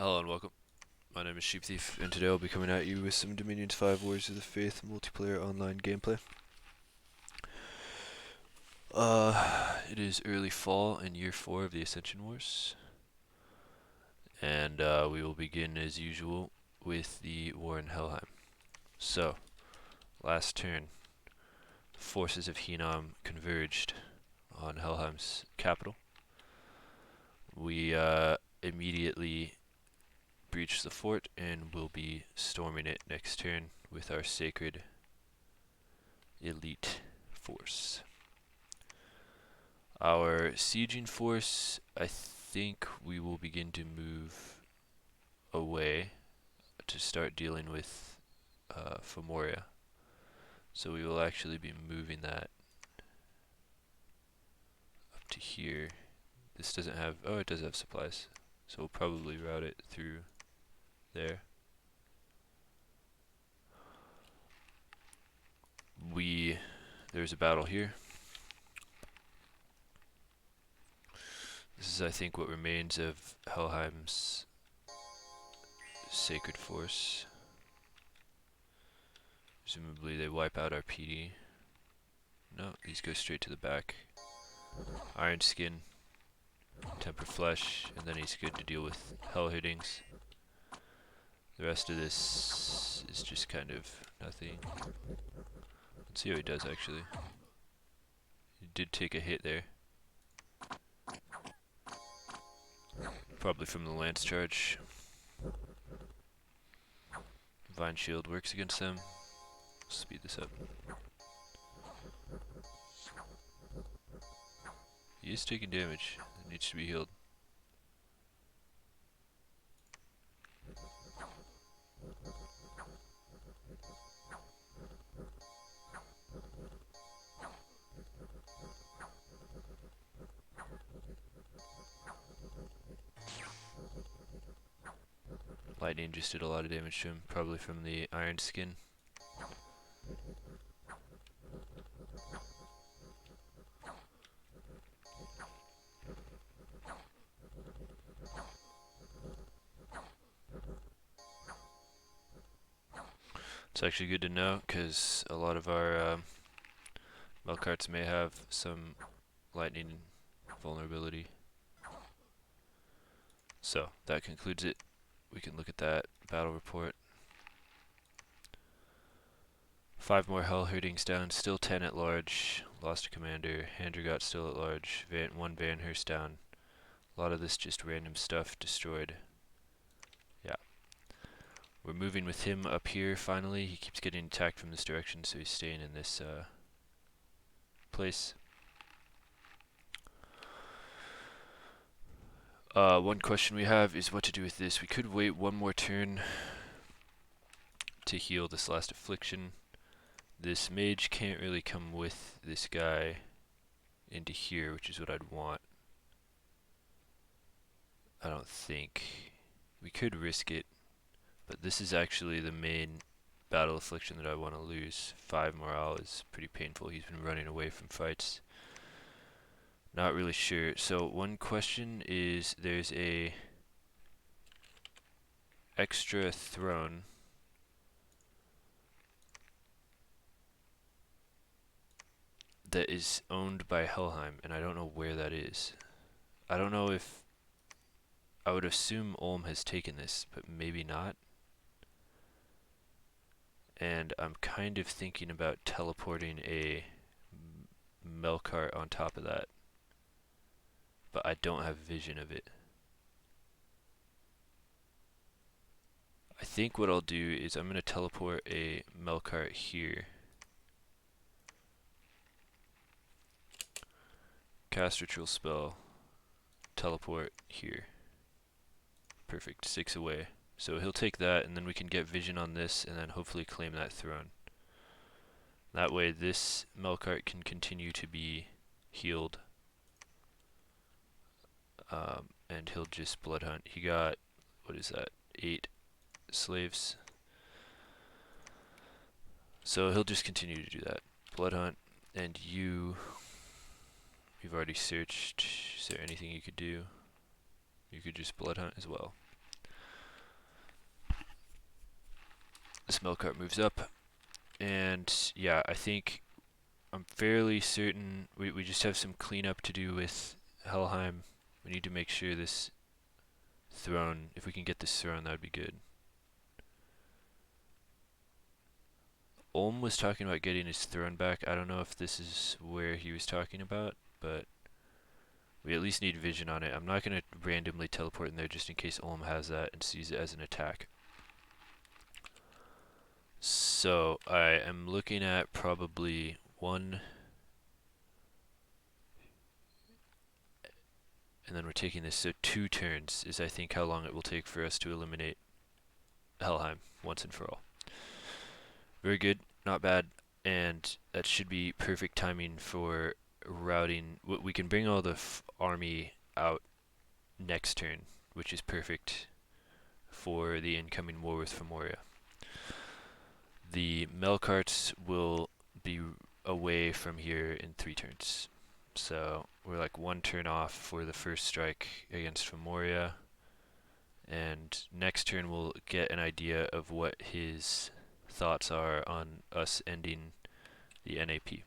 Hello and welcome. My name is Sheep Thief, and today I'll be coming at you with some Dominions 5 Wars of the Faith multiplayer online gameplay. It is early fall in year 4 of the Ascension Wars, and we will begin as usual with the war in Helheim. So, last turn, forces of Hinnom converged on Helheim's capital. We immediately breach the fort and will be storming it next turn with our sacred elite force. Our sieging force, I think we will begin to move away to start dealing with Fomoria. So we will actually be moving that up to here. This doesn't have, oh, it does have supplies. So we'll probably route it through there. There's a battle here. This is, I think, what remains of Helheim's sacred force. Presumably they wipe out our PD. No, these go straight to the back. Iron Skin, Temper Flesh, and then he's good to deal with Hell Hittings. The rest of this is just kind of nothing. Let's see how he does actually. He did take a hit there. Probably from the lance charge. Vine Shield works against them. Speed this up. He is taking damage. It needs to be healed. Lightning just did a lot of damage to him, probably from the Iron Skin. It's actually good to know, because a lot of our Melkarts may have some lightning vulnerability. So, that concludes it. We can look at that battle report. 5 more Hell Hittings down, still 10 at large. Lost a commander. Handrigot still at large. 1 Vanhurst down. A lot of this just random stuff destroyed. Yeah. We're moving with him up here finally. He keeps getting attacked from this direction, so he's staying in this place. One question we have is what to do with this. We could wait one more turn to heal this last affliction. This mage can't really come with this guy into here, which is what I'd want. I don't think. We could risk it, but this is actually the main battle affliction that I want to lose. 5 morale is pretty painful. He's been running away from fights. Not really sure. So one question is, there's a extra throne that is owned by Helheim, and I don't know where that is. I don't know if, I would assume Ulm has taken this, but maybe not. And I'm kind of thinking about teleporting a Melkart on top of that, but I don't have vision of it. I think what I'll do is I'm going to teleport a Melkart here. Cast Ritual Spell, teleport here. Perfect, 6 away. So he'll take that, and then we can get vision on this, and then hopefully claim that throne. That way this Melkart can continue to be healed. And he'll just blood hunt. He got, what is that, 8 slaves. So he'll just continue to do that. Blood hunt, and you've already searched. Is there anything you could do? You could just blood hunt as well. smell cart moves up, and yeah, I think I'm fairly certain we just have some cleanup to do with Helheim. We need to make sure this throne, if we can get this throne, that would be good. Ulm was talking about getting his throne back. I don't know if this is where he was talking about, but we at least need vision on it. I'm not going to randomly teleport in there just in case Ulm has that and sees it as an attack. So I am looking at probably one, and then we're taking this, so 2 turns is I think how long it will take for us to eliminate Helheim once and for all. Very good, not bad, and that should be perfect timing for routing. We can bring all the army out next turn, which is perfect for the incoming war with Fomoria. The Melkarts will be away from here in 3 turns. So we're like 1 turn off for the first strike against Fomoria, and next turn we'll get an idea of what his thoughts are on us ending the NAP.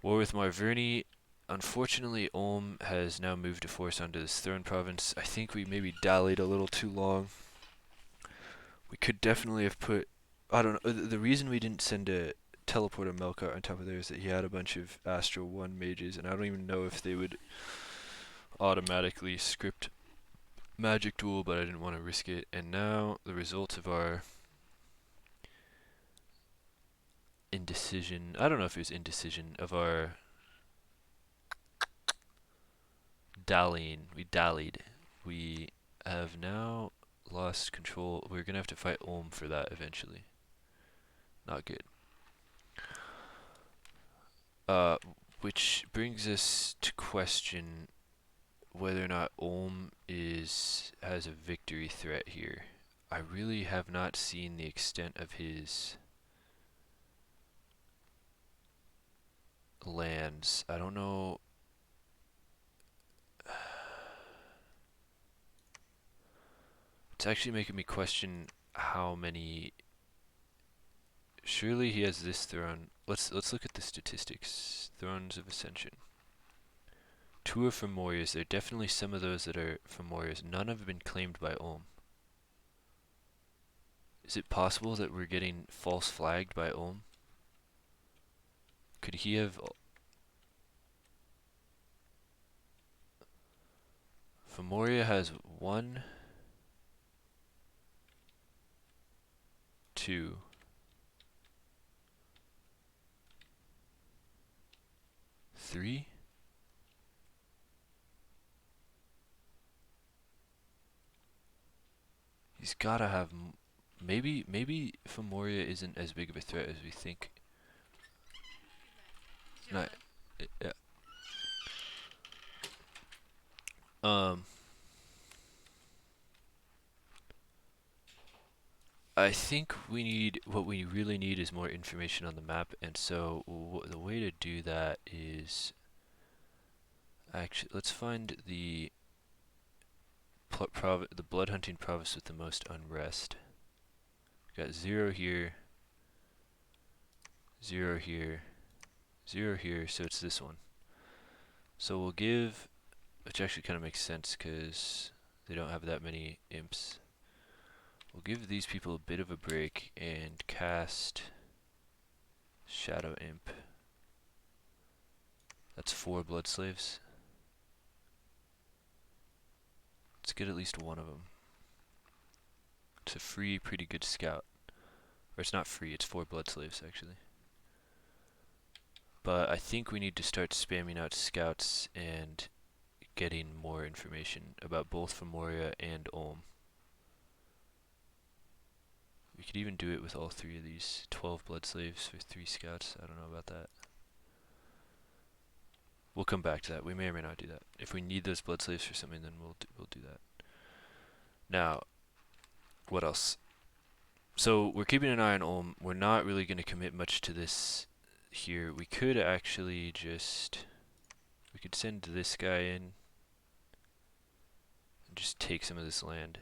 War with Marverni. Unfortunately, Ulm has now moved a force onto this throne province. I think we maybe dallied a little too long. We could definitely have put, I don't know, the reason we didn't send a teleporter Melkart on top of there is that he had a bunch of Astro 1 mages, and I don't even know if they would automatically script Magic Duel, but I didn't want to risk it. And now the result of our indecision, I don't know if it was indecision, of our dallying. We dallied. We have now lost control. We're going to have to fight Ulm for that eventually. Not good. Which brings us to question whether or not Ulm has a victory threat here. I really have not seen the extent of his lands. I don't know. It's actually making me question how many. Surely he has this throne. Let's look at the statistics. Thrones of Ascension. 2 are Fomorias. There are definitely some of those that are Fomorias. None have been claimed by Ulm. Is it possible that we're getting false flagged by Ulm? Could he have... Fomoria has 1, 2, 3. He's gotta have... Maybe Fomoria isn't as big of a threat as we think. Not... Yeah. I think what we really need is more information on the map, and so the way to do that is actually, let's find the blood hunting province with the most unrest. We've got 0 here, 0 here, 0 here, so it's this one. So we'll give, which actually kind of makes sense because they don't have that many imps. We'll give these people a bit of a break and cast Shadow Imp. That's 4 blood slaves. Let's get at least one of them. It's a free, pretty good scout. Or it's not free, it's 4 blood slaves actually. But I think we need to start spamming out scouts and getting more information about both Fomoria and Ulm. We could even do it with all 3 of these. 12 blood slaves for 3 scouts. I don't know about that. We'll come back to that. We may or may not do that. If we need those blood slaves for something, then we'll do that. Now, what else? So we're keeping an eye on Ulm. We're not really going to commit much to this here. We could actually just... We could send this guy in and just take some of this land.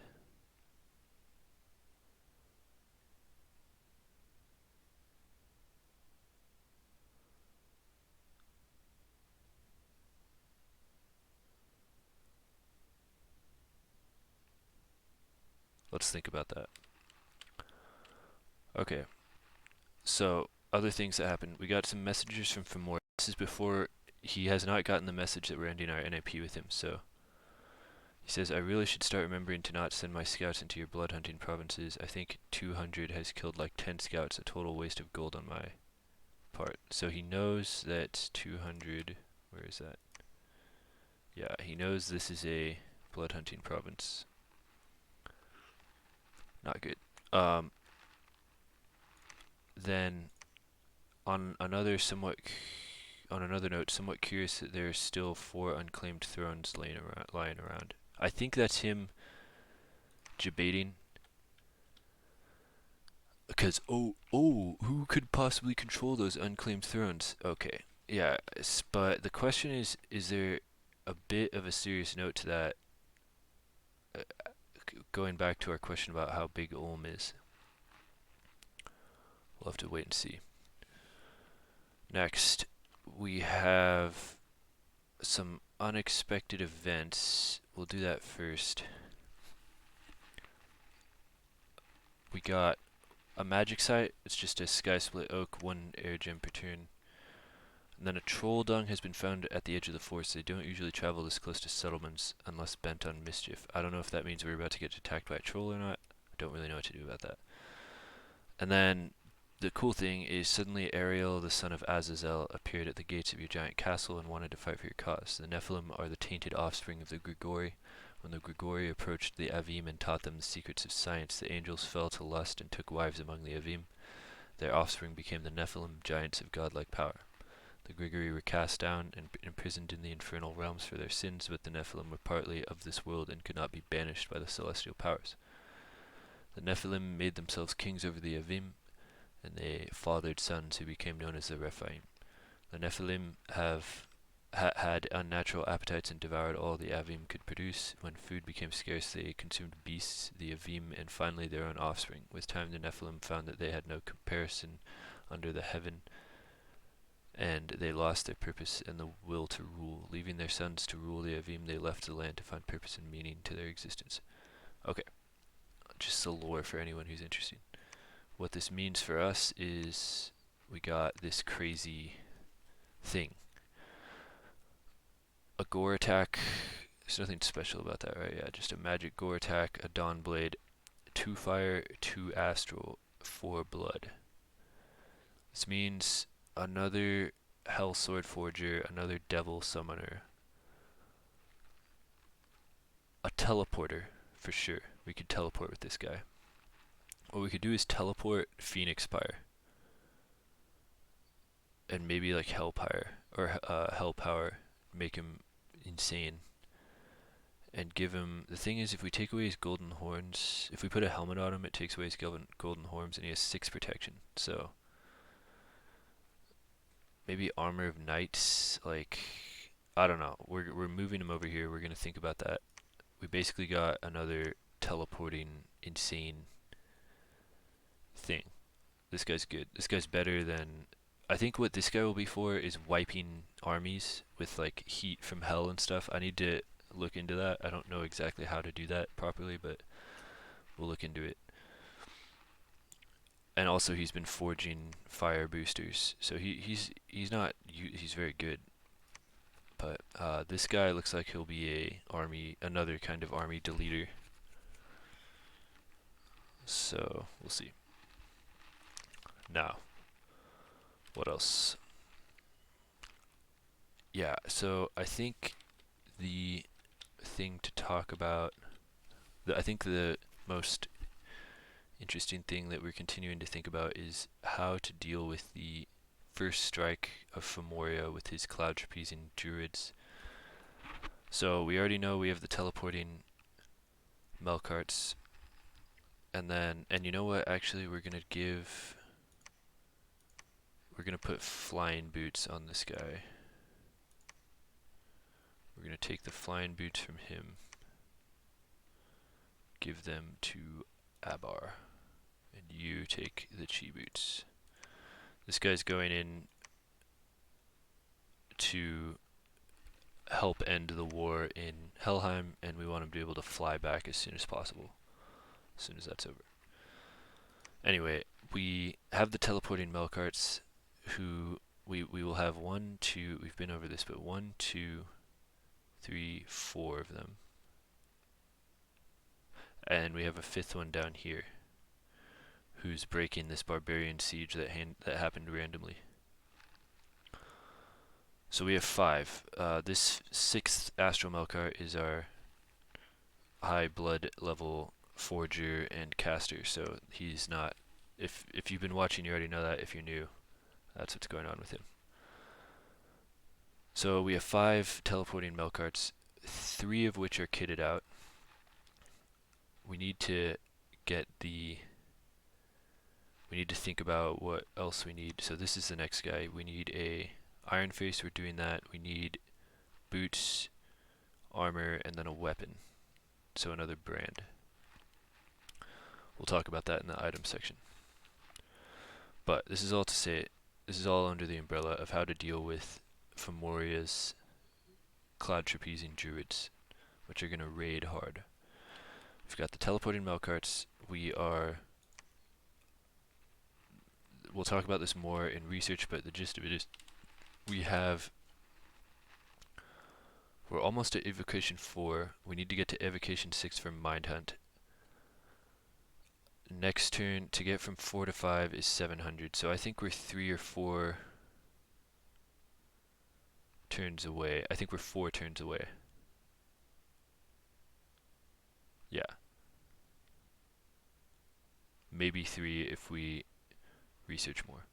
let's think about that. Okay, so other things that happened. We got some messages from Fomoria. This is before he has not gotten the message that we're ending our NAP with him, so he says, I really should start remembering to not send my scouts into your blood hunting provinces. I think 200 has killed like 10 scouts, a total waste of gold on my part. So he knows that 200, where is that? Yeah, he knows this is a blood hunting province. Not good. Then on another note, somewhat curious that there are still 4 unclaimed thrones lying around. I think that's him debating. Because, who could possibly control those unclaimed thrones? Okay, yeah, but the question is there a bit of a serious note to that, uh, going back to our question about how big Ulm is? We'll have to wait and see. Next, we have some unexpected events. We'll do that first. We got a magic site. It's just a sky split oak, 1 air gem per turn. And then a troll dung has been found at the edge of the forest. They don't usually travel this close to settlements unless bent on mischief. I don't know if that means we're about to get attacked by a troll or not. I don't really know what to do about that. And then the cool thing is suddenly Ariel, the son of Azazel, appeared at the gates of your giant castle and wanted to fight for your cause. The Nephilim are the tainted offspring of the Grigori. When the Grigori approached the Avim and taught them the secrets of science, the angels fell to lust and took wives among the Avim. Their offspring became the Nephilim, giants of godlike power. The Grigori were cast down and imprisoned in the infernal realms for their sins, but the Nephilim were partly of this world and could not be banished by the celestial powers. The Nephilim made themselves kings over the Avim, and they fathered sons who became known as the Rephaim. The Nephilim had unnatural appetites and devoured all the Avim could produce. When food became scarce, they consumed beasts, the Avim, and finally their own offspring. With time, the Nephilim found that they had no comparison under the heaven, and they lost their purpose and the will to rule. Leaving their sons to rule the Avim, they left the land to find purpose and meaning to their existence. Okay, just the lore for anyone who's interested. What this means for us is we got this crazy thing. A gore attack. There's nothing special about that, right? Yeah, just a magic gore attack, a dawn blade, 2 fire, 2 astral, 4 blood. This means another Hell Sword Forger, another Devil Summoner, a teleporter for sure. We could teleport with this guy. What we could do is teleport Phoenix Pyre, and maybe like Hellpire or Hellpower, make him insane, and give him. The thing is, if we take away his golden horns, if we put a helmet on him, it takes away his golden horns, and he has 6 protection. So maybe Armor of Knights, like, I don't know. We're moving him over here. We're gonna think about that. We basically got another teleporting insane thing. This guy's good. This guy's better than. I think what this guy will be for is wiping armies with like heat from hell and stuff. I need to look into that. I don't know exactly how to do that properly, but we'll look into it. And also he's been forging fire boosters, so he's very good. But this guy looks like he'll be another kind of army deleter. So we'll see. Now, what else? Yeah, so I think the thing to talk about, I think the most interesting thing that we're continuing to think about is how to deal with the first strike of Fomoria with his cloud trapezing druids. So we already know we have the teleporting Melkarts, and you know what, actually we're gonna put flying boots on this guy. We're gonna take the flying boots from him, give them to Abar, and you take the chi boots. This guy's going in to help end the war in Helheim, and we want him to be able to fly back as soon as possible. as soon as that's over. Anyway, we have the teleporting Melkarts, who we will have one, two, we've been over this, but 1, 2, 3, 4 of them. And we have a 5th one down here, who's breaking this barbarian siege that happened randomly. So we have 5. This 6th Astral Melkart is our high blood level forger and caster, so he's not. If you've been watching, you already know that. If you're new, that's what's going on with him. So we have 5 teleporting Melkarts, 3 of which are kitted out. We need to get the. We need to think about what else we need. So this is the next guy. We need a Iron Face. We're doing that. We need boots, armor, and then a weapon. So another brand. We'll talk about that in the item section. But this is all to say, this is all under the umbrella of how to deal with Fomoria's Cloud Trapezing Druids, which are going to raid hard. We've got the teleporting Melkarts. We'll talk about this more in research, but the gist of it is we're almost at Evocation 4. We need to get to Evocation 6 for Mind Hunt. Next turn, to get from 4 to 5 is 700, so I think we're 3 or 4 turns away. I think we're 4 turns away. Yeah. Maybe 3 if we research more.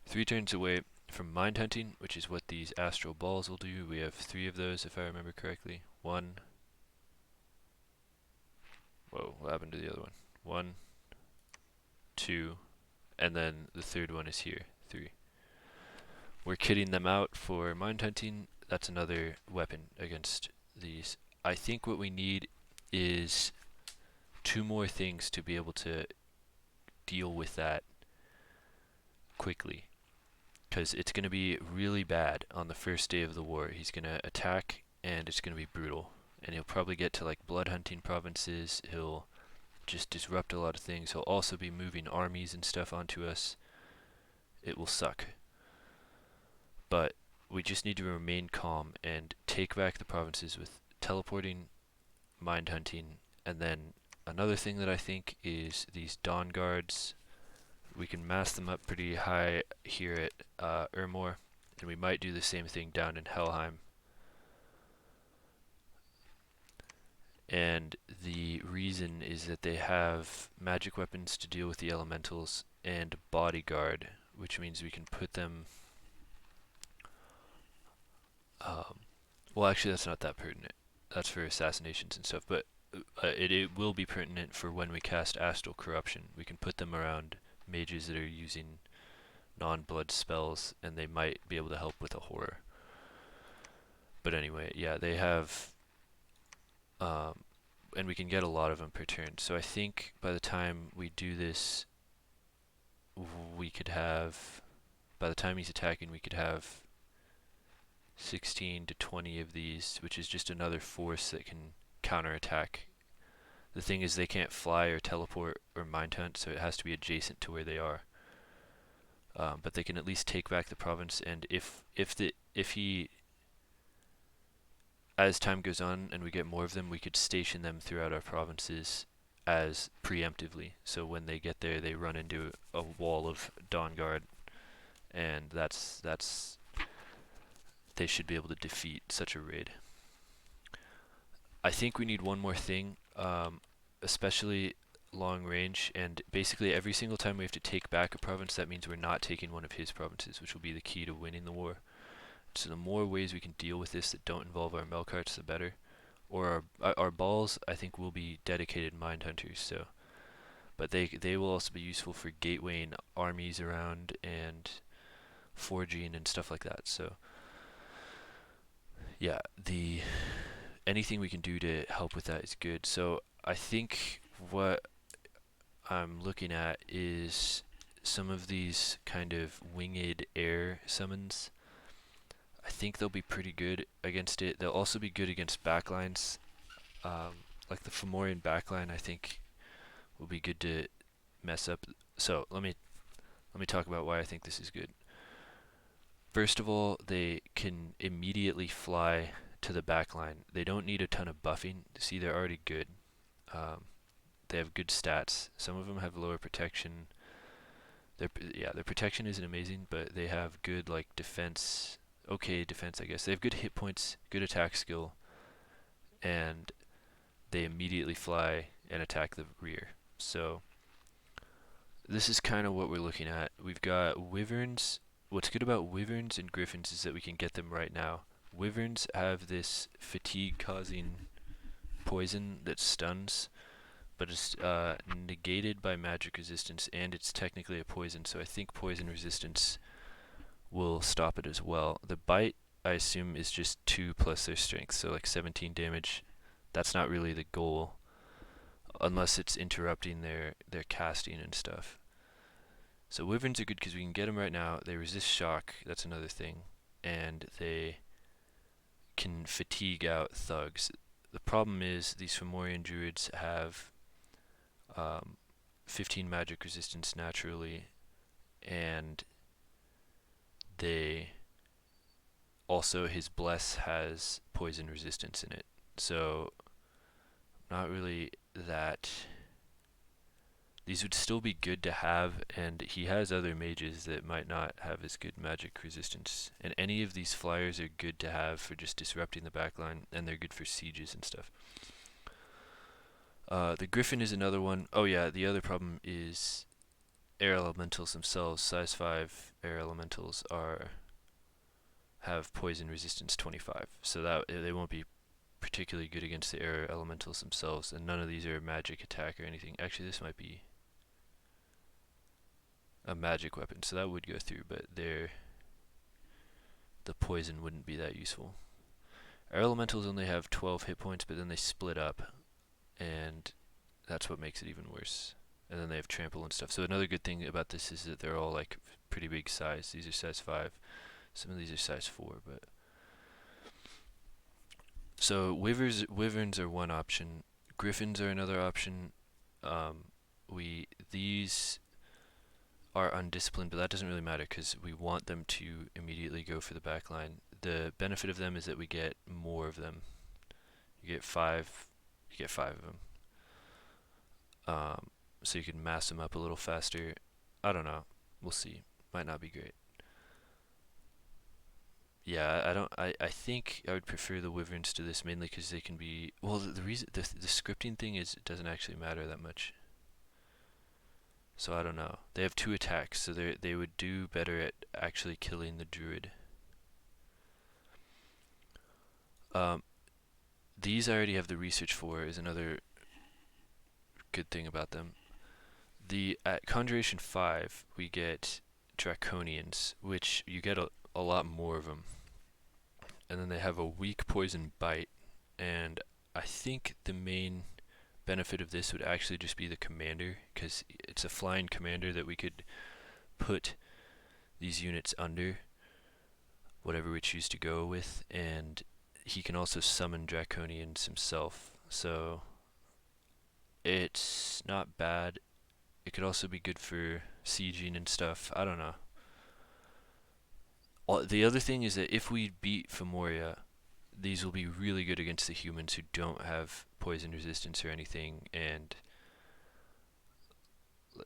3 turns away from Mind Hunting, which is what these Astral Balls will do. We have 3 of those, if I remember correctly. 1. Whoa, what happened to the other one? 1, 2, and then the 3rd one is here, 3. We're kitting them out for Mind Hunting. That's another weapon against these. I think what we need is 2 more things to be able to deal with that quickly. Because it's going to be really bad on the first day of the war. He's going to attack, and it's going to be brutal. And he'll probably get to like blood hunting provinces. He'll just disrupt a lot of things. He'll also be moving armies and stuff onto us. It will suck. But we just need to remain calm and take back the provinces with teleporting, mind hunting, and then another thing that I think is these Dawn Guards. We can mass them up pretty high here at Ermor, and we might do the same thing down in Helheim. And the reason is that they have magic weapons to deal with the elementals and bodyguard, which means we can put them. Well, actually, that's not that pertinent. That's for assassinations and stuff, but it will be pertinent for when we cast Astral Corruption. We can put them around mages that are using non-blood spells, and they might be able to help with a horror. But anyway, yeah, they have, and we can get a lot of them per turn. So I think by the time we do this, we could have, by the time he's attacking, we could have 16 to 20 of these, which is just another force that can counterattack. The thing is, they can't fly or teleport or mind hunt, so it has to be adjacent to where they are. But they can at least take back the province, and if he, as time goes on and we get more of them, we could station them throughout our provinces as preemptively. So when they get there, they run into a wall of Dawn Guard, and they should be able to defeat such a raid. I think we need one more thing, especially long range, and basically every single time we have to take back a province, that means we're not taking one of his provinces, which will be the key to winning the war. So the more ways we can deal with this that don't involve our Melkarts, the better. Or our balls, I think, will be dedicated mind hunters. So, but they will also be useful for gatewaying armies around and forging and stuff like that. So, yeah, anything we can do to help with that is good. So I think what I'm looking at is some of these kind of winged air summons. I think they'll be pretty good against it. They'll also be good against backlines. like the Fomorian backline, I think will be good to mess up. So let me talk about why I think this is good. First of all, they can immediately fly to the backline. They don't need a ton of buffing. See, they're already good. Um, they have good stats. Some of them have lower protection. Their protection isn't amazing, but they have good like defense. Okay, defense, I guess. They have good hit points, good attack skill, and they immediately fly and attack the rear. So this is kind of what we're looking at. We've got Wyverns. What's good about Wyverns and Griffins is that we can get them right now. Wyverns have this fatigue-causing poison that stuns, but it's negated by magic resistance, and it's technically a poison, so I think poison resistance will stop it as well. The bite, I assume, is just 2 plus their strength, so like 17 damage. That's not really the goal, unless it's interrupting their casting and stuff. So Wyverns are good because we can get them right now. They resist shock, that's another thing, and they can fatigue out thugs. The problem is these Fomorian druids have 15 magic resistance naturally, and they also, his bless has poison resistance in it. So not really that. These would still be good to have, and he has other mages that might not have as good magic resistance. And any of these flyers are good to have for just disrupting the backline, and they're good for sieges and stuff. The Griffin is another one. Oh yeah, the other problem is air elementals themselves. Size 5 air elementals have poison resistance 25, so that they won't be particularly good against the air elementals themselves, and none of these are magic attack or anything. Actually, this might be a magic weapon, so that would go through, but the poison wouldn't be that useful. Air elementals only have 12 hit points, but then they split up, and that's what makes it even worse. And then they have trample and stuff. So another good thing about this is that they're all like pretty big size. These are size 5. Some of these are size 4, but so wyverns are one option. Griffins are another option. These are undisciplined, but that doesn't really matter because we want them to immediately go for the back line. The benefit of them is that we get more of them. You get 5. You get 5 of them. So you can mass them up a little faster. I don't know. We'll see. Might not be great. Yeah, I think I would prefer the wyverns to this mainly because they can be. Well, the reason the scripting thing is it doesn't actually matter that much. So I don't know. They have 2 attacks, so they would do better at actually killing the druid. These I already have the research for, is another good thing about them. At Conjuration 5, we get Draconians, which you get a lot more of them. And then they have a weak poison bite, and I think the main benefit of this would actually just be the commander, because it's a flying commander that we could put these units under, whatever we choose to go with, and he can also summon Draconians himself, so it's not bad. It could also be good for sieging and stuff. I don't know. The other thing is that if we beat Fomoria, these will be really good against the humans who don't have poison resistance or anything, and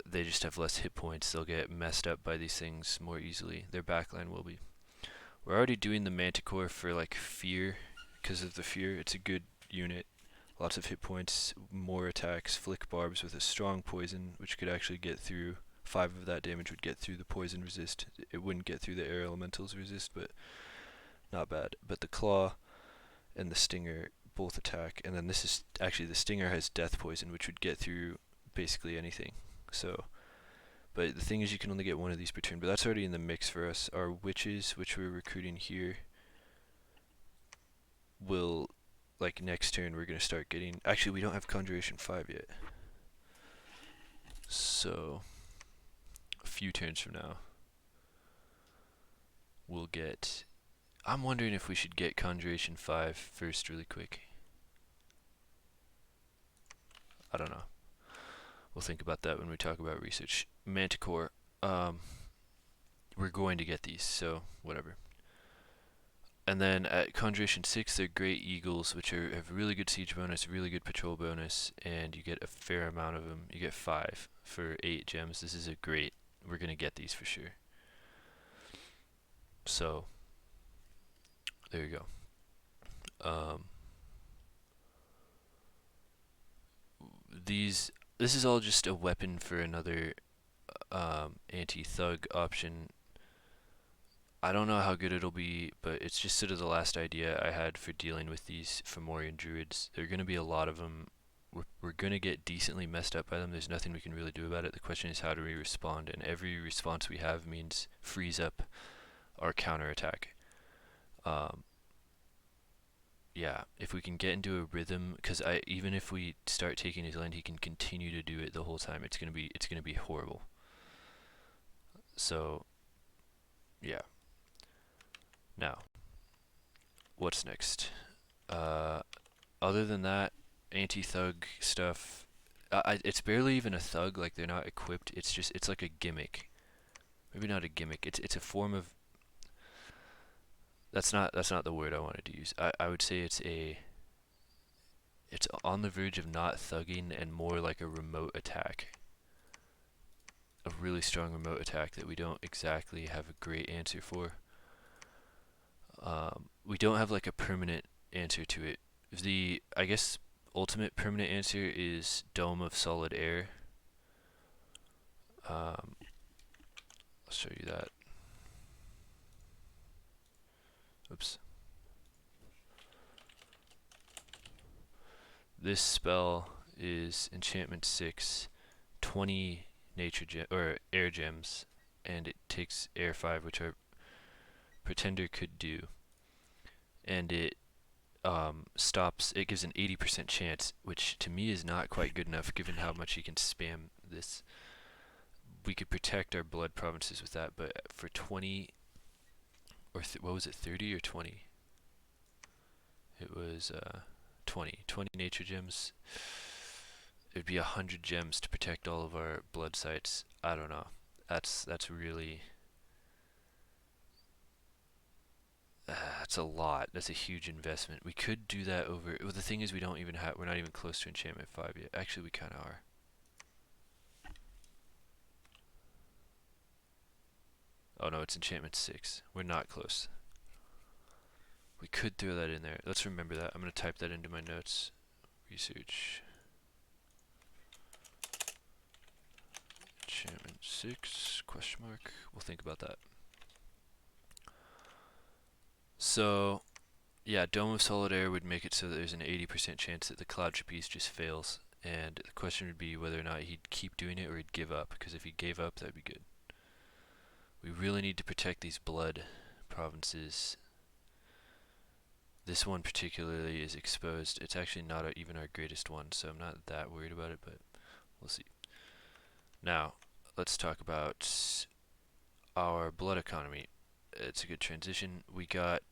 they just have less hit points. They'll get messed up by these things more easily. Their backline will be. We're already doing the Manticore for like fear, because of the fear. It's a good unit. Lots of hit points, more attacks, flick barbs with a strong poison, which could actually get through. 5 of that damage would get through the poison resist. It wouldn't get through the air elementals resist, but not bad. But the claw and the stinger both attack, and then this is actually the stinger has death poison, which would get through basically anything. So, but the thing is, you can only get 1 of these per turn. But that's already in the mix for us. Our witches, which we're recruiting here, will, like next turn, we're gonna start getting. Actually, we don't have Conjuration 5 yet. So a few turns from now, we'll get. I'm wondering if we should get Conjuration 5 first, really quick. I don't know. We'll think about that when we talk about research. Manticore. Um, we're going to get these, so whatever. And then at Conjuration 6, they're Great Eagles, which have really good siege bonus, really good patrol bonus, and you get a fair amount of them. You get 5 for 8 gems. This is a great. We're going to get these for sure. So, there you go. This is all just a weapon for another anti-thug option. I don't know how good it'll be, but it's just sort of the last idea I had for dealing with these Fomorian druids. There are going to be a lot of them. We're going to get decently messed up by them. There's nothing we can really do about it. The question is, how do we respond? And every response we have means freeze up our counterattack. Yeah, if we can get into a rhythm, because even if we start taking his land, he can continue to do it the whole time. It's gonna be horrible. So, yeah. Now, what's next? Other than that, anti-thug stuff. It's barely even a thug. Like they're not equipped. It's like a gimmick. Maybe not a gimmick. It's a form of. That's not the word I wanted to use. I would say it's on the verge of not thugging and more like a remote attack. A really strong remote attack that we don't exactly have a great answer for. We don't have like a permanent answer to it. I guess ultimate permanent answer is Dome of Solid Air. I'll show you that. Oops. This spell is enchantment 6, 20 nature or air gems, and it takes air 5, which our pretender could do, and it stops. It gives an 80% chance, which to me is not quite good enough given how much he can spam this. We could protect our blood provinces with that, but for 20 or what was it, 30 or 20? It was 20 nature gems. It'd be 100 gems to protect all of our blood sites. I don't know. That's really that's a lot. That's a huge investment. We could do that over. Well, the thing is, we're not even close to enchantment 5 yet. Actually, we kind of are. Oh no, it's enchantment 6. We're not close. We could throw that in there. Let's remember that. I'm going to type that into my notes. Research. Enchantment 6, question mark. We'll think about that. So, yeah, Dome of Solid Air would make it so that there's an 80% chance that the Cloud Trapeze just fails. And the question would be whether or not he'd keep doing it or he'd give up. Because if he gave up, that'd be good. We really need to protect these blood provinces. This one particularly is exposed. It's actually not even our greatest one, so I'm not that worried about it, but we'll see. Now, let's talk about our blood economy. It's a good transition. We got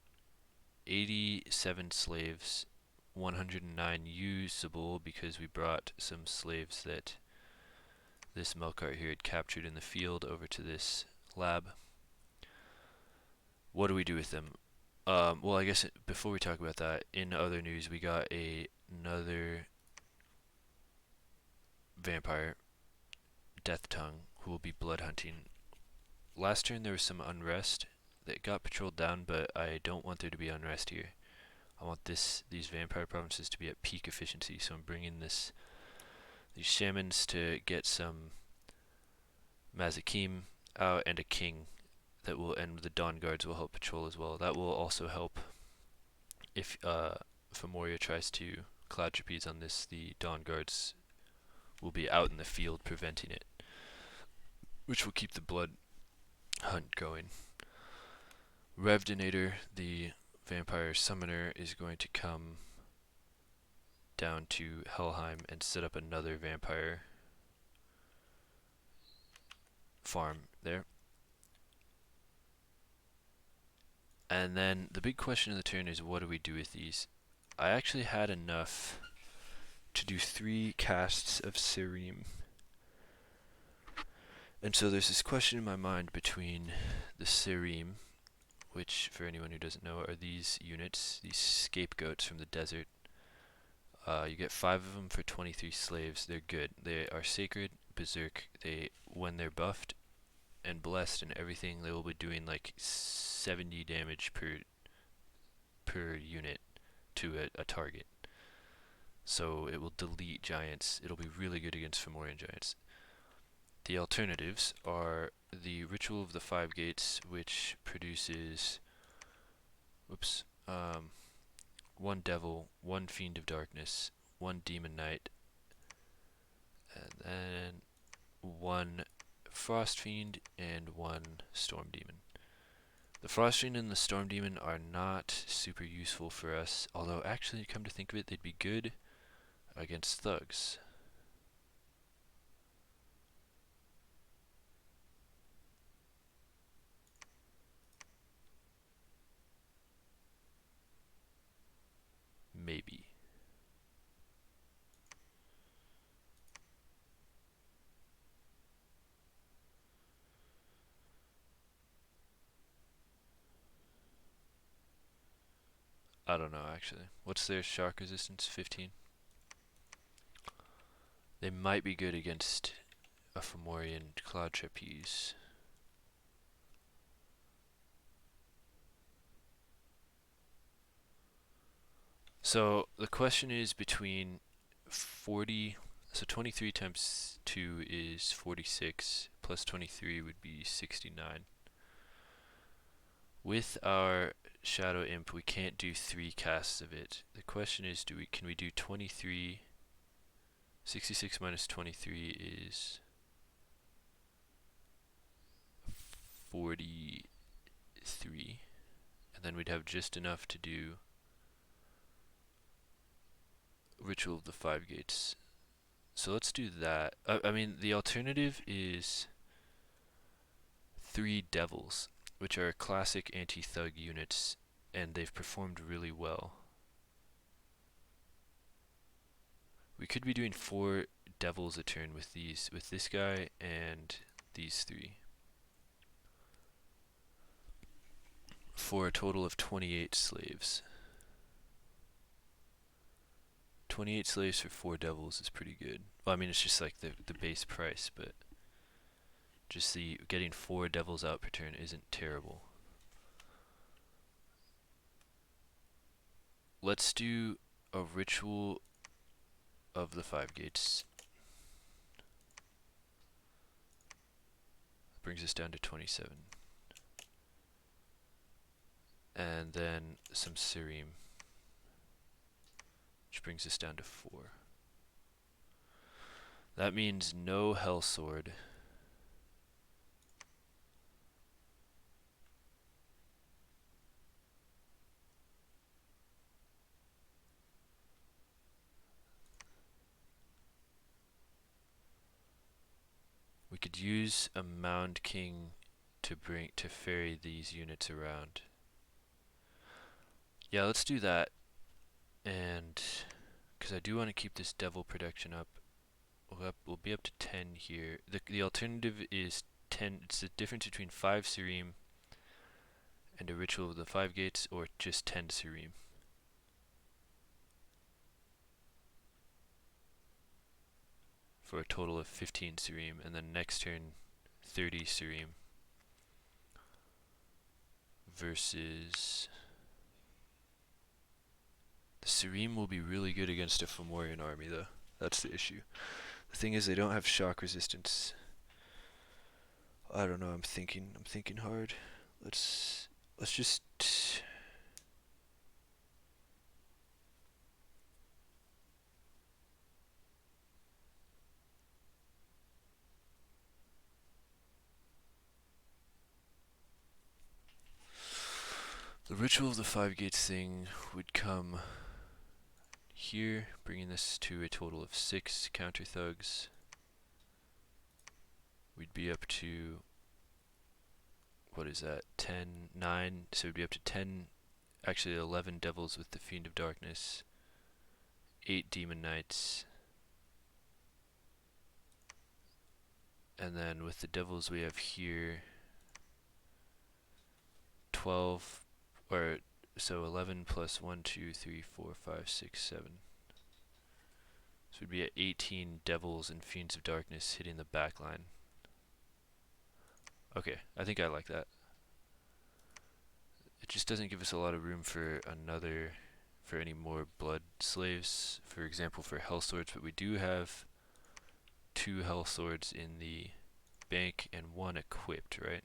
87 slaves, 109 usable because we brought some slaves that this Melkart here had captured in the field over to this lab. What do we do with them? Well, I guess before we talk about that, in other news, we got another vampire, Death Tongue, who will be blood hunting. Last turn there was some unrest that got patrolled down, but I don't want there to be unrest here. I want these vampire provinces to be at peak efficiency, so I'm bringing these shamans to get some Mazakim out and a king that will, and the Dawn Guards will help patrol as well. That will also help if Fomoria tries to Cloud Trapeze on this. The Dawn Guards will be out in the field preventing it, which will keep the blood hunt going. Revdinator, the vampire summoner, is going to come down to Helheim and set up another vampire farm there. And then the big question of the turn is, what do we do with these? I actually had enough to do 3 casts of Serim. And so there's this question in my mind between the Serim, which, for anyone who doesn't know, are these units, these scapegoats from the desert. You get 5 of them for 23 slaves. They're good. They are sacred, berserk. When they're buffed and blessed and everything, they will be doing like 70 damage per unit to a target. So it will delete giants. It'll be really good against Fomorian giants. The alternatives are the Ritual of the Five Gates, which produces 1 Devil, 1 Fiend of Darkness, 1 Demon Knight, and then 1 Frost Fiend and 1 Storm Demon. The Frost Fiend and the Storm Demon are not super useful for us, although actually, come to think of it, they'd be good against thugs. Maybe. I don't know, actually. What's their shock resistance? 15? They might be good against a Fomorian Cloud Trapeze. So the question is between 40, so 23 times 2 is 46, plus 23 would be 69. With our Shadow Imp, we can't do 3 casts of it. The question is, can we do 23? 66 minus 23 is 43, and then we'd have just enough to do Ritual of the Five Gates. So let's do that. I mean, the alternative is 3 Devils, which are classic anti-thug units, and they've performed really well. We could be doing 4 Devils a turn with this guy and these 3. For a total of 28 slaves. 28 slaves for 4 Devils is pretty good. Well, I mean, it's just like the base price, but just getting 4 Devils out per turn isn't terrible. Let's do a Ritual of the Five Gates. Brings us down to 27. And then some Serim, which brings us down to 4. That means no Hell Sword. We could use a Mound King to ferry these units around. Yeah, let's do that. And because I do want to keep this Devil production up, we'll be up to 10 here. The alternative is 10. It's the difference between 5 Serim and a Ritual of the Five Gates, or just 10 Serim. For a total of 15 Serim, and then next turn 30 Serim versus the Serim will be really good against a Fomorian army, though. That's the issue. The thing is, they don't have shock resistance. I don't know. I'm thinking hard. Let's just. The Ritual of the Five Gates thing would come here, bringing this to a total of 6 counter thugs. We'd be up to, what is that, 10, 9, so we'd be up to 10, actually 11 Devils with the Fiend of Darkness, 8 Demon Knights, And then with the devils we have here 12, or so 11 plus 1, 2, 3, 4, 5, 6, 7. So we'd be at 18 devils and fiends of darkness hitting the back line. Okay, I think I like that. It just doesn't give us a lot of room for any more blood slaves, for example for hell swords, but we do have 2 hell swords in the bank and 1 equipped, right?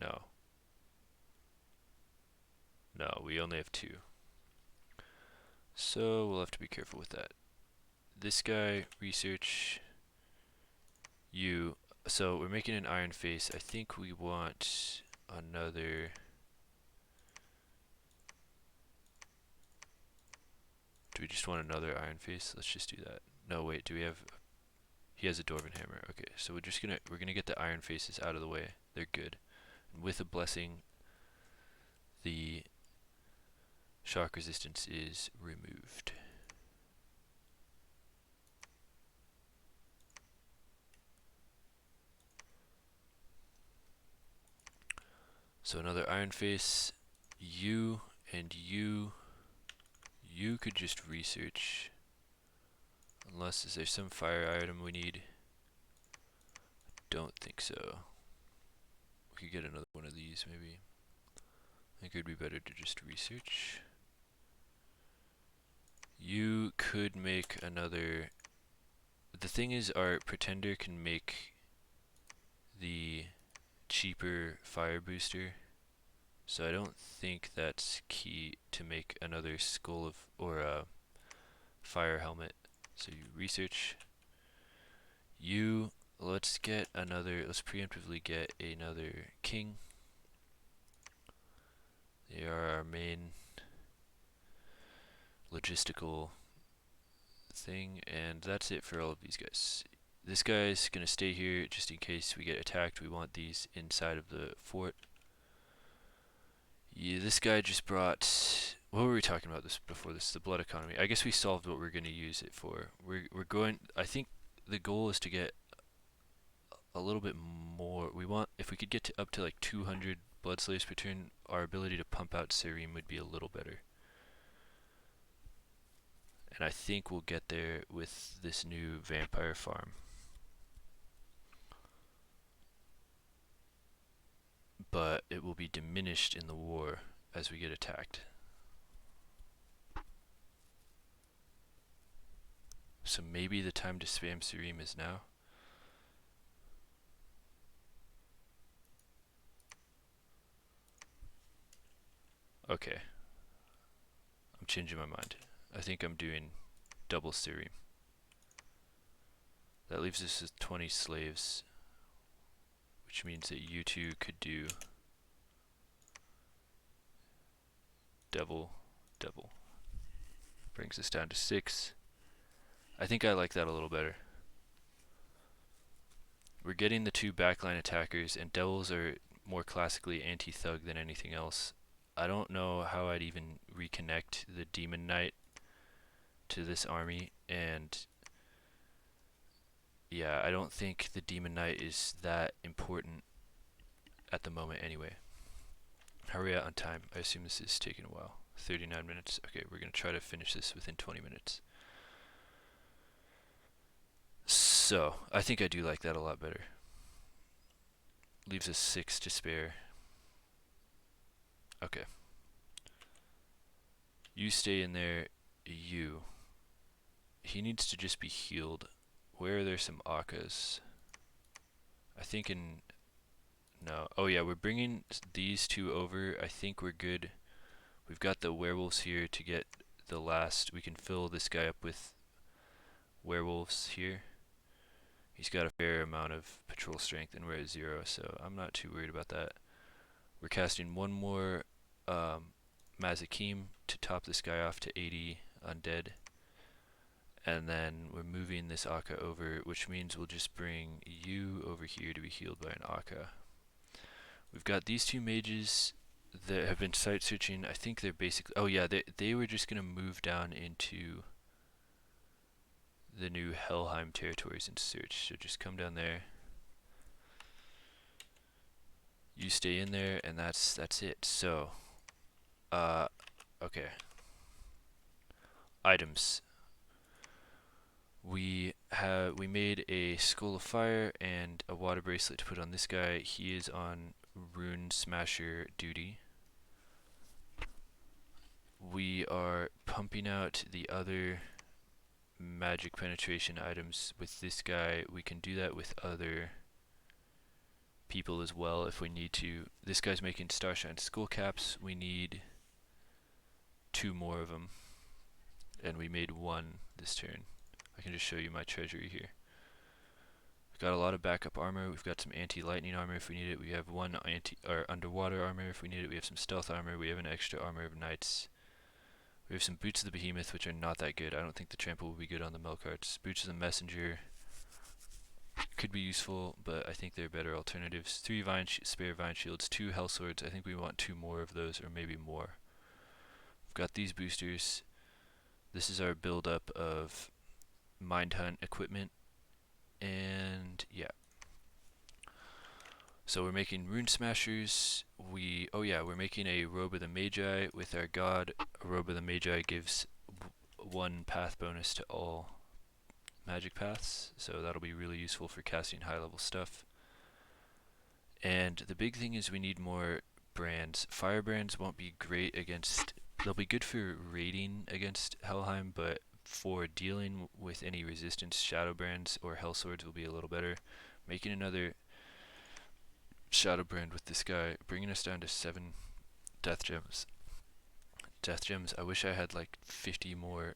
No. No, we only have 2. So we'll have to be careful with that. This guy, research, you. So we're making an iron face. I think we want another. Do we just want another iron face? Let's just do that. No, wait, do we have. He has a dwarven hammer. Okay, so we're gonna get the iron faces out of the way. They're good. And with a blessing, the shock resistance is removed. So another iron face, you and you could just research. Unless, is there some fire item we need? Don't think so. We could get another one of these maybe. I think it would be better to just research. You could make another. The thing is, our pretender can make the cheaper fire booster, so I don't think that's key to make another skull of, or a fire helmet. So you research. Let's preemptively get another king. They are our main logistical thing, and that's it for all of these guys. This guy's gonna stay here just in case we get attacked. We want these inside of the fort. Yeah, this guy just brought. What were we talking about this before this? The blood economy. I guess we solved what we're gonna use it for. We're going. I think the goal is to get a little bit more. We want, if we could get to up to like 200 blood slaves per turn, our ability to pump out serum would be a little better. And I think we'll get there with this new vampire farm. But it will be diminished in the war as we get attacked. So maybe the time to spam serum is now. Okay. I'm changing my mind. I think I'm doing double serum. That leaves us with 20 slaves, which means that you two could do double. Brings us down to 6. I think I like that a little better. We're getting the 2 backline attackers, and devils are more classically anti-thug than anything else. I don't know how I'd even reconnect the Demon Knight to this army, and yeah, I don't think the Demon Knight is that important at the moment anyway. How are we at on time? I assume this is taking a while. 39 minutes. Okay, we're going to try to finish this within 20 minutes. So, I think I do like that a lot better. Leaves us 6 to spare. Okay. You stay in there. You. He needs to just be healed. Where are there some Akkas? I think in... No. Oh yeah, we're bringing these 2 over. I think we're good. We've got the werewolves here to get the last. We can fill this guy up with werewolves here. He's got a fair amount of patrol strength, and we're at 0, so I'm not too worried about that. We're casting 1 more Mazakim to top this guy off to 80 undead. And then we're moving this Akka over, which means we'll just bring you over here to be healed by an Akka. We've got these 2 mages that have been site searching. I think they're basically... Oh yeah, they were just going to move down into the new Helheim territories and search. So just come down there. You stay in there, and that's it. So, okay. Items. We made a skull of fire and a water bracelet to put on this guy. He is on rune smasher duty. We are pumping out the other magic penetration items with this guy. We can do that with other people as well if we need to. This guy's making starshine skull caps. We need 2 more of them, and we made 1 this turn. I can just show you my treasury here. We've got a lot of backup armor. We've got some anti-lightning armor if we need it. We have 1 underwater armor if we need it. We have some stealth armor. We have an extra armor of knights. We have some boots of the behemoth, which are not that good. I don't think the trample will be good on the Melkarts. Boots of the messenger could be useful, but I think they're better alternatives. 3 spare vine shields, 2 hell swords. I think we want 2 more of those, or maybe more. We've got these boosters. This is our build up of mind hunt equipment, and yeah. So we're making rune smashers. We're making a robe of the magi with our god. A robe of the magi gives 1 path bonus to all magic paths, so that'll be really useful for casting high level stuff. And the big thing is we need more brands. Fire brands won't be great against, they'll be good for raiding against Helheim, but for dealing with any resistance, shadow brands or hell swords will be a little better. Making another shadow brand with this guy, bringing us down to 7 death gems. Death gems, I wish I had like 50 more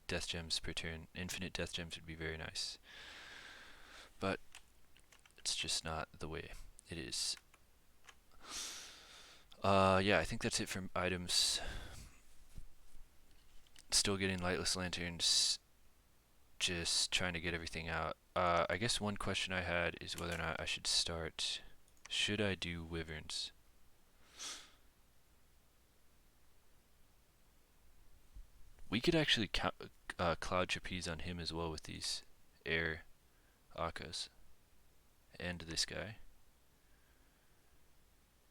death gems per turn. Infinite death gems would be very nice, but it's just not the way it is. Yeah, I think that's it for items. Still getting lightless lanterns, just trying to get everything out. I guess one question I had is whether or not I should should I do wyverns? We could actually cloud trapeze on him as well with these air Akkas. And this guy.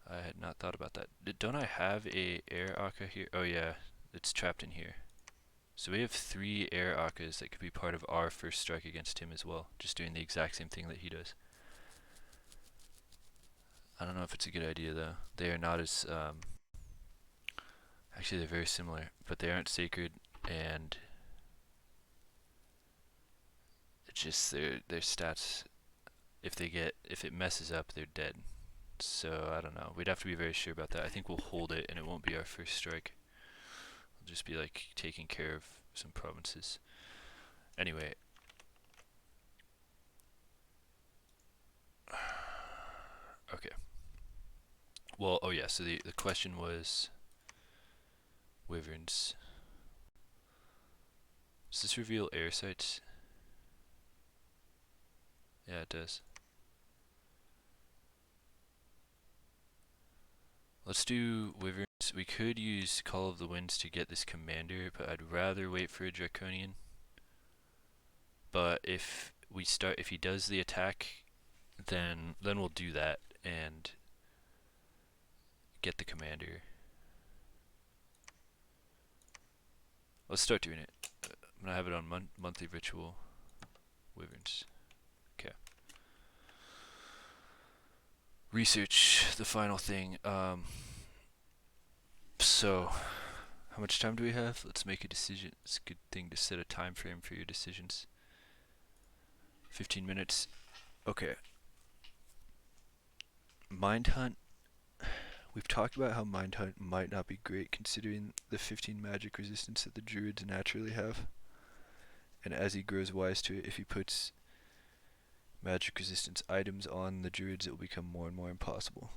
I had not thought about that. Don't I have a air Akka here? Oh yeah, it's trapped in here. So we have 3 air Akkas that could be part of our first strike against him as well, just doing the exact same thing that he does. I don't know if it's a good idea though. They are not as, actually they're very similar, but they aren't sacred, and it's just their stats, if it messes up, they're dead. So I don't know. We'd have to be very sure about that. I think we'll hold it and it won't be our first strike. We'll just be like taking care of some provinces. Anyway. Okay. Well, oh yeah, so the question was wyverns. Does this reveal air sites? Yeah, it does. Let's do wyverns. We could use Call of the Winds to get this commander, but I'd rather wait for a draconian. But if he does the attack, then we'll do that and get the commander. Let's start doing it. I'm gonna have it on monthly ritual. Wyverns. Okay. Research, the final thing. So, how much time do we have? Let's make a decision. It's a good thing to set a time frame for your decisions. 15 minutes. Okay. Mind Hunt. We've talked about how Mind Hunt might not be great considering the 15 magic resistance that the druids naturally have. And as he grows wise to it, if he puts magic resistance items on the druids, it will become more and more impossible.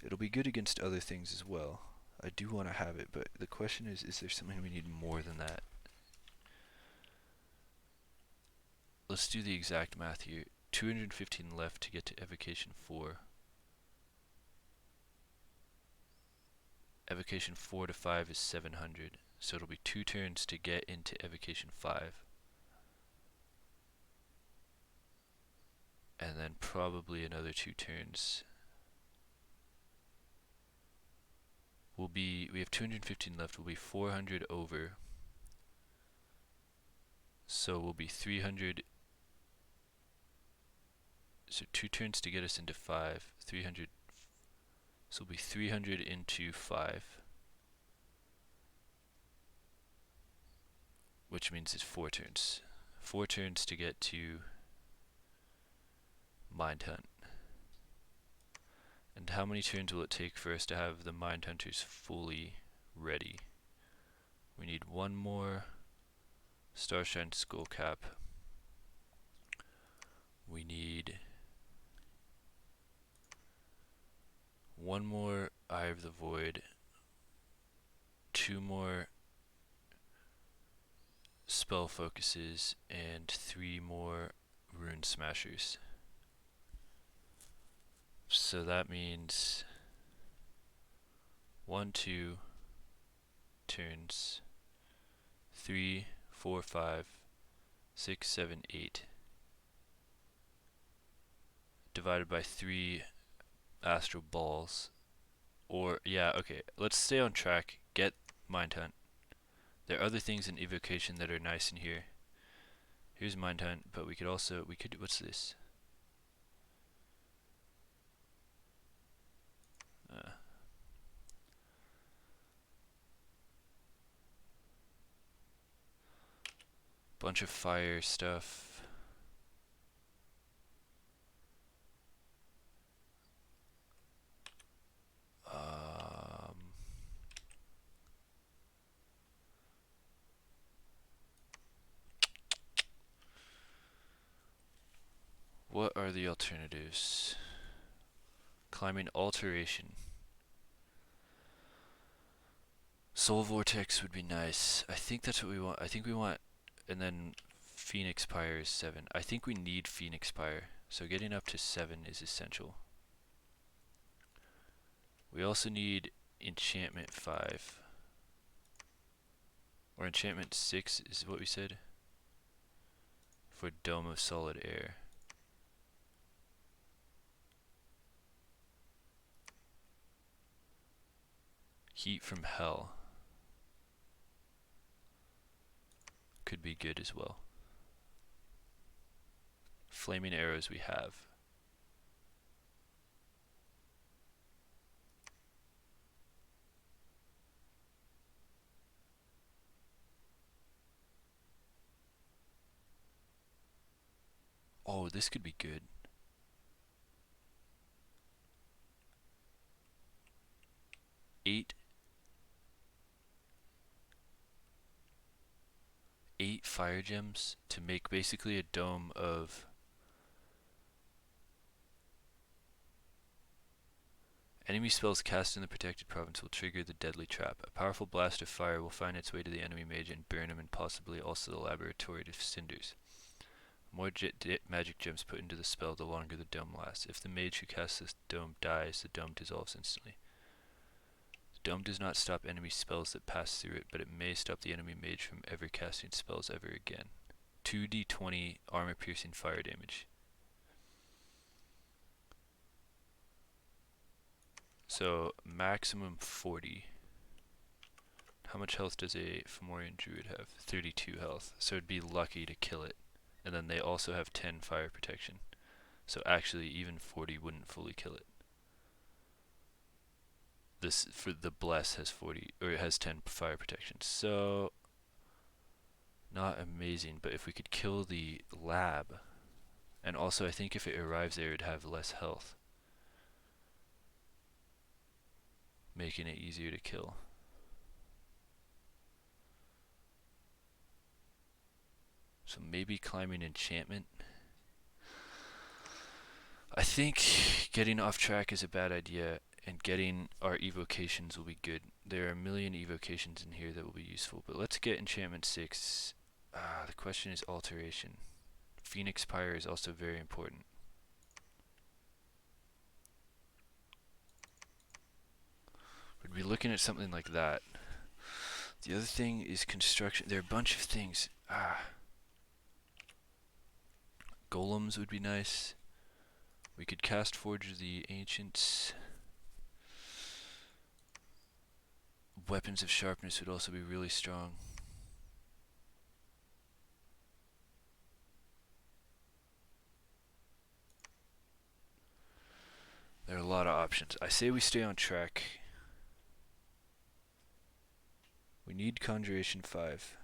It'll be good against other things as well. I do want to have it, but the question is there something we need more than that? Let's do the exact math here. 215 left to get to evocation 4. Evocation 4 to 5 is 700, so it'll be 2 turns to get into evocation 5. and then probably another 2 turns. We have 215 left, we'll be 400 over. So we'll be 300. So 2 turns to get us into 5. 300. So we'll be 300 into 5. Which means it's 4 turns. 4 turns to get to Mind Hunt. And how many turns will it take for us to have the Mind Hunters fully ready? We need 1 more Starshine Skullcap. We need 1 more Eye of the Void. 2 more Spell Focuses, and 3 more Rune Smashers. So that means 1, 2 turns, 3, 4, 5, 6, 7, 8, divided by 3 Astral Balls. Or, yeah, okay, let's stay on track, get Mind Hunt. There are other things in Evocation that are nice in here. Here's Mind Hunt, but we could, what's this? Bunch of fire stuff. What are the alternatives? Climbing Alteration. Soul Vortex would be nice. I think that's what we want. I think we want, and then Phoenix Pyre is 7. I think we need Phoenix Pyre, so getting up to 7 is essential. We also need Enchantment 5. Or Enchantment 6 is what we said. For Dome of Solid Air. Heat from Hell could be good as well. Flaming Arrows we have. Oh, this could be good. Eight fire gems to make basically a dome of enemy spells cast in the protected province will trigger the deadly trap. A powerful blast of fire will find its way to the enemy mage and burn him, and possibly also the laboratory of cinders. The more magic gems put into the spell, the longer the dome lasts. If the mage who casts this dome dies, the dome dissolves instantly. The dome does not stop enemy spells that pass through it, but it may stop the enemy mage from ever casting spells ever again. 2d20 armor-piercing fire damage. So, maximum 40. How much health does a Fomorian druid have? 32 health. So it'd be lucky to kill it. And then they also have 10 fire protection. So actually, even 40 wouldn't fully kill it. This, for the Bless, has 40, or it has 10 fire protection. So, not amazing, but if we could kill the lab, and also I think if it arrives there, it'd have less health, making it easier to kill. So maybe climbing enchantment. I think getting off track is a bad idea, and getting our evocations will be good. There are a million evocations in here that will be useful, but let's get enchantment 6. The question is alteration. Phoenix Pyre is also very important. We'd be looking at something like that. The other thing is construction. There are a bunch of things. Golems would be nice. We could cast Forge of the Ancients. Weapons of Sharpness would also be really strong. There are a lot of options. I say we stay on track. We need Conjuration 5.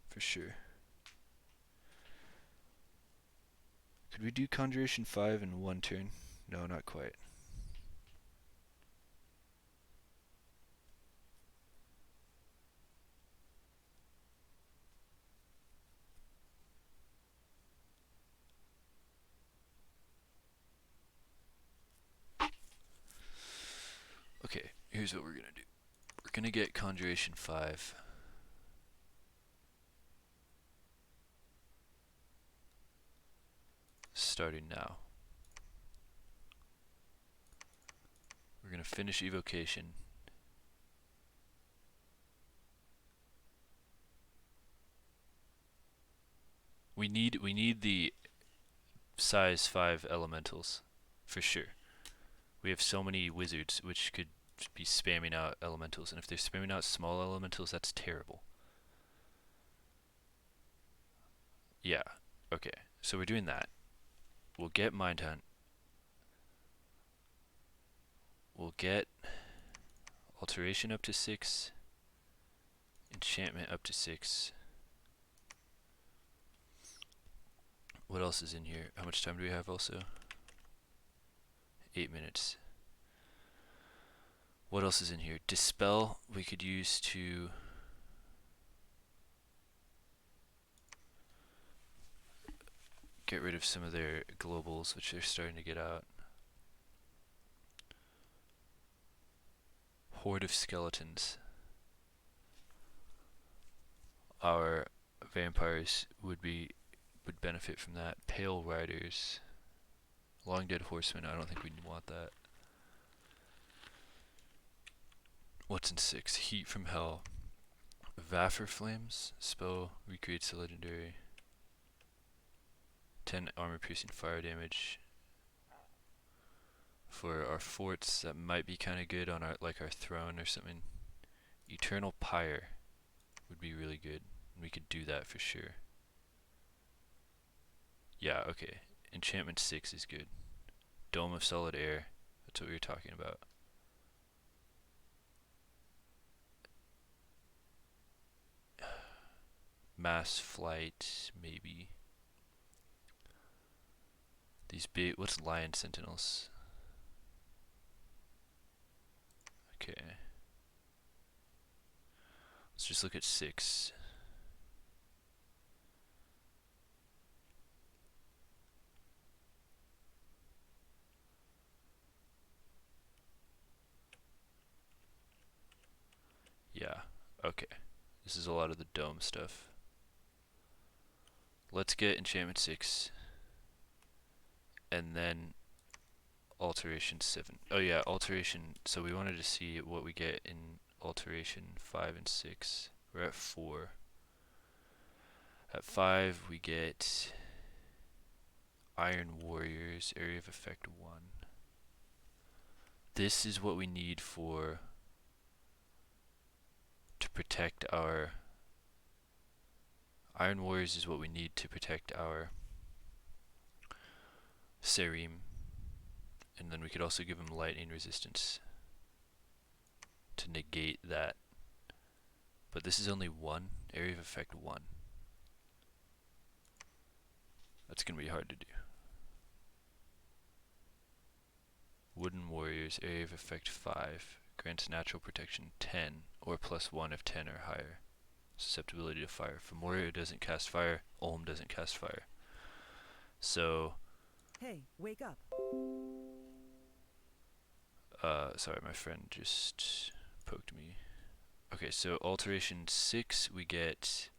For sure. Could we do Conjuration 5 in one turn? No, not quite. Okay, here's what we're gonna do. We're gonna get Conjuration 5. Starting now. We're gonna finish Evocation. We need the size 5 elementals, for sure. We have so many wizards which could be spamming out elementals, and if they're spamming out small elementals, that's terrible. Yeah, okay, so we're doing that. We'll get Mind Hunt. We'll get Alteration up to 6. Enchantment up to 6. What else is in here? How much time do we have also? 8 minutes. What else is in here? Dispel we could use to get rid of some of their globals, which they're starting to get out. Horde of Skeletons. Our vampires would benefit from that. Pale Riders. Long Dead Horsemen, I don't think we'd want that. What's in 6? Heat from Hell. Vapor Flames. Spell recreates the legendary. 10 armor piercing fire damage. For our forts, that might be kind of good on our our throne or something. Eternal Pyre would be really good. We could do that for sure. Yeah, okay. Enchantment 6 is good. Dome of Solid Air. That's what we were talking about. Mass Flight, maybe. These big... What's Lion Sentinels? Okay. Let's just look at 6. Yeah, okay. This is a lot of the dome stuff. Let's get Enchantment 6. And then Alteration 7. Oh yeah, Alteration. So we wanted to see what we get in Alteration 5 and 6. We're at 4. At 5 we get Iron Warriors, Area of Effect 1. This is what we need to protect our Iron Warriors is what we need to protect our Serim. And then we could also give them lightning resistance to negate that. But this is only 1, Area of Effect 1. That's going to be hard to do. Wooden Warriors, Area of Effect 5. Grants natural protection 10, or +1 if 10 or higher. Susceptibility to fire. Fomoria doesn't cast fire, Olm doesn't cast fire. So... Hey, wake up. Sorry, my friend just poked me. Okay, so Alteration 6, we get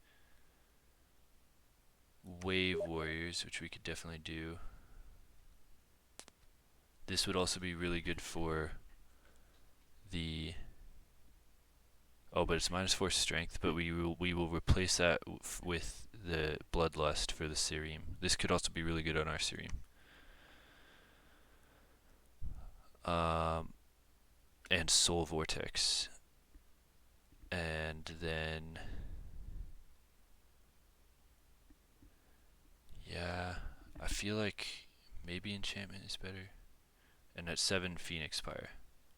Wave Warriors, which we could definitely do. This would also be really good for the... Oh, but it's -4 strength, but we will replace that with the Bloodlust for the Serim. This could also be really good on our Serim. and Soul Vortex. And then, yeah, I feel like maybe enchantment is better. And at 7, Phoenix Fire,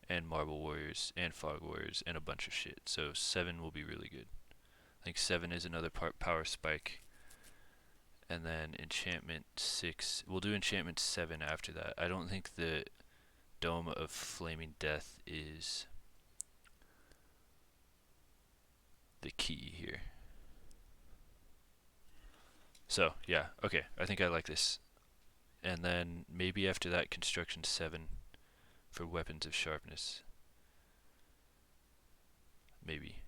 and Marble Warriors, and Fog Warriors, and a bunch of shit. So 7 will be really good. I think 7 is another power spike. And then enchantment 6. We'll do enchantment 7 after that. I don't think the Dome of Flaming Death is the key here. So, yeah, okay, I think I like this. And then maybe after that, construction 7 for weapons of sharpness. Maybe.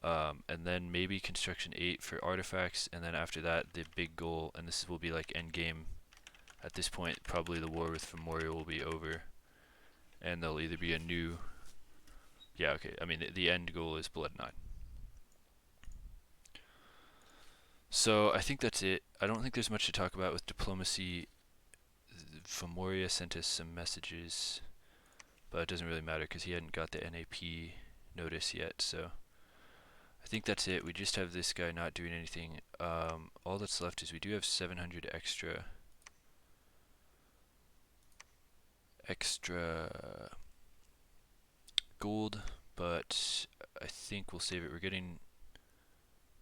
And then maybe construction 8 for artifacts, and then after that, the big goal, and this will be like end game. At this point, probably the war with Fomoria will be over, and there'll either be a new. Yeah, okay. I mean, the end goal is Blood 9. So I think that's it. I don't think there's much to talk about with diplomacy. Fomoria sent us some messages, but it doesn't really matter because he hadn't got the NAP notice yet. So I think that's it. We just have this guy not doing anything. All that's left is we do have 700 extra gold, but I think we'll save it. We're getting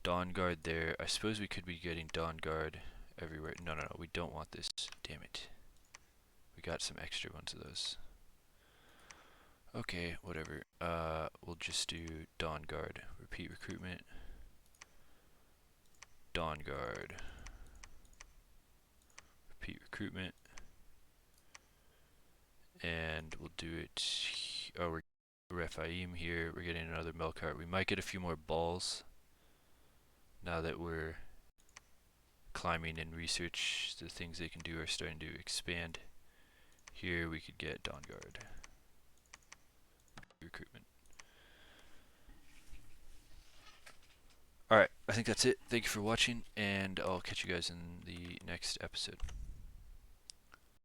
Dawn Guard there. I suppose we could be getting Dawn Guard everywhere. No, no, no. We don't want this. Damn it. We got some extra ones of those. Okay, whatever. We'll just do Dawn Guard. Repeat recruitment. Dawn Guard. Repeat recruitment. And we'll do it. Oh, we're Rephaim here. We're getting another Melkart. We might get a few more balls now that we're climbing and research. The things they can do are starting to expand. Here we could get Dawn Guard. Recruitment. Alright, I think that's it. Thank you for watching, and I'll catch you guys in the next episode.